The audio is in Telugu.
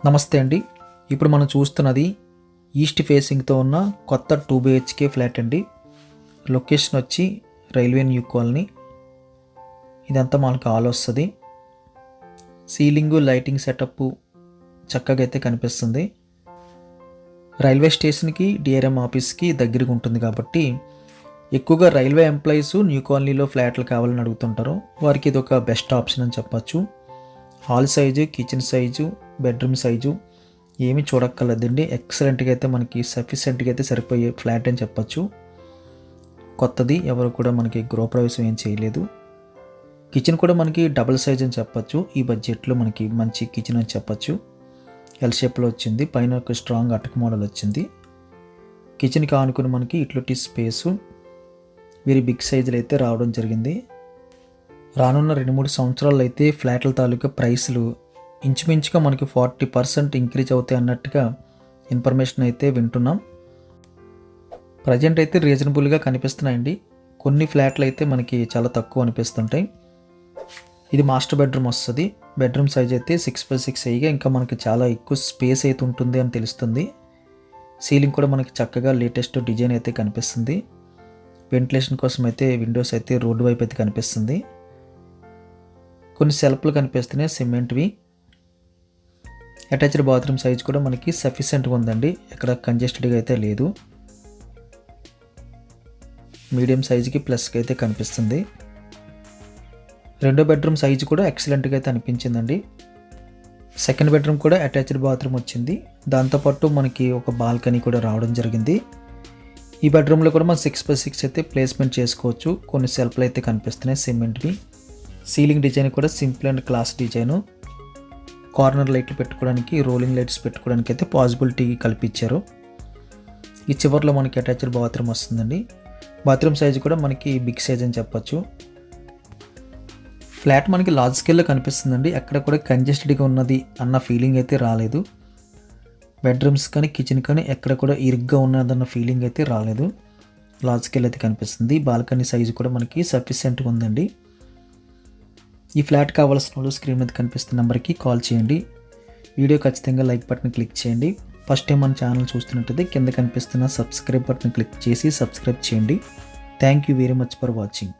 నమస్తే అండి. ఇప్పుడు మనం చూస్తున్నది ఈస్ట్ ఫేసింగ్తో ఉన్న కొత్త 2 BHK ఫ్లాట్ అండి. లొకేషన్ వచ్చి రైల్వే న్యూ కాలనీ. ఇదంతా మనకు హాల్ వస్తుంది. సీలింగు లైటింగ్ సెటప్ చక్కగా అయితే కనిపిస్తుంది. రైల్వే స్టేషన్కి డిఆర్ఎం ఆఫీస్కి దగ్గరగా ఉంటుంది కాబట్టి ఎక్కువగా రైల్వే ఎంప్లాయీస్ న్యూ కాలనీలో ఫ్లాట్లు కావాలని అడుగుతుంటారు. వారికి ఇది ఒక బెస్ట్ ఆప్షన్ అని చెప్పచ్చు. Hall size, kitchen size, bedroom size ఏమీ చూడక్కర్లేదండి. ఎక్సలెంట్గా అయితే మనకి సఫిషియెంట్గా అయితే సరిపోయే ఫ్లాట్ అని చెప్పచ్చు. కొత్తది, ఎవరు కూడా మనకి గృహప్రవేశం ఏం చేయలేదు. కిచెన్ కూడా మనకి డబుల్ సైజ్ అని చెప్పచ్చు. ఈ బడ్జెట్లో మనకి మంచి కిచెన్ అని చెప్పచ్చు. ఎల్ షేప్లో వచ్చింది. పైన ఒక స్ట్రాంగ్ అటక్ మోడల్ వచ్చింది. కిచెన్కి ఆనుకుని మనకి ఇట్లాంటి స్పేసు వెరీ బిగ్ సైజులు అయితే రావడం జరిగింది. రానున్న 2-3 సంవత్సరాల్లో అయితే ఫ్లాట్ల తాలూకా ప్రైస్లు ఇంచుమించుగా మనకి 40% ఇంక్రీజ్ అవుతాయి అన్నట్టుగా ఇన్ఫర్మేషన్ అయితే వింటున్నాం. ప్రజెంట్ అయితే రీజనబుల్గా కనిపిస్తున్నాయండి. కొన్ని ఫ్లాట్లు అయితే మనకి చాలా తక్కువ అనిపిస్తుంటాయి. ఇది మాస్టర్ బెడ్రూమ్ వస్తుంది. బెడ్రూమ్ సైజ్ అయితే 6x6 అయ్యిగా ఇంకా మనకి చాలా ఎక్కువ స్పేస్ అయితే ఉంటుంది అని తెలుస్తుంది. సీలింగ్ కూడా మనకి చక్కగా లేటెస్ట్ డిజైన్ అయితే కనిపిస్తుంది. వెంటిలేషన్ కోసం అయితే విండోస్ అయితే రోడ్డు వైపు అయితే కనిపిస్తుంది. కొన్ని సెల్ఫ్లు కనిపిస్తున్నాయి సిమెంట్వి. అటాచ్డ్ బాత్రూమ్ సైజ్ కూడా మనకి సఫిషియెంట్గా ఉందండి. ఎక్కడ కంజెస్టెడ్గా అయితే లేదు. మీడియం సైజుకి ప్లస్కి అయితే కనిపిస్తుంది. రెండో బెడ్రూమ్ సైజు కూడా ఎక్సలెంట్గా అయితే అనిపించిందండి. సెకండ్ బెడ్రూమ్ కూడా అటాచ్డ్ బాత్రూమ్ వచ్చింది. దాంతోపాటు మనకి ఒక బాల్కనీ కూడా రావడం జరిగింది. ఈ బెడ్రూమ్లో కూడా మనం 6x6 అయితే ప్లేస్మెంట్ చేసుకోవచ్చు. కొన్ని సెల్ఫ్లు అయితే కనిపిస్తున్నాయి సిమెంట్వి. సీలింగ్ డిజైన్ కూడా simple and class design. Corner లైట్లు పెట్టుకోవడానికి, రోలింగ్ లైట్స్ పెట్టుకోవడానికి అయితే పాసిబిలిటీ కల్పించారు. ఈ చివర్లో మనకి అటాచ్డ్ బాత్రూమ్ వస్తుందండి. బాత్రూమ్ సైజు కూడా మనకి బిగ్ సైజ్ అని చెప్పచ్చు. ఫ్లాట్ మనకి లార్జ్ స్కేల్లో కనిపిస్తుందండి. ఎక్కడ కూడా కంజెస్టెడ్గా ఉన్నది అన్న ఫీలింగ్ అయితే రాలేదు. బెడ్రూమ్స్ కానీ కిచెన్ కానీ ఎక్కడ కూడా ఇరుగ్గా ఉన్నదన్న ఫీలింగ్ అయితే రాలేదు. లార్జ్ స్కేల్ అయితే కనిపిస్తుంది. బాల్కనీ సైజు కూడా మనకి సఫిషియెంట్గా ఉందండి. ఈ ఫ్లాట్ కావాల్సిన వాళ్ళు స్క్రీన్ మీద కనిపిస్తున్న నెంబర్కి కాల్ చేయండి. వీడియో ఖచ్చితంగా లైక్ బటన్ క్లిక్ చేయండి. ఫస్ట్ టైం మన ఛానల్ చూస్తున్నట్టయితే కింద కనిపిస్తున్న సబ్స్క్రైబ్ బటన్ క్లిక్ చేసి సబ్స్క్రైబ్ చేయండి. Thank you very much for watching.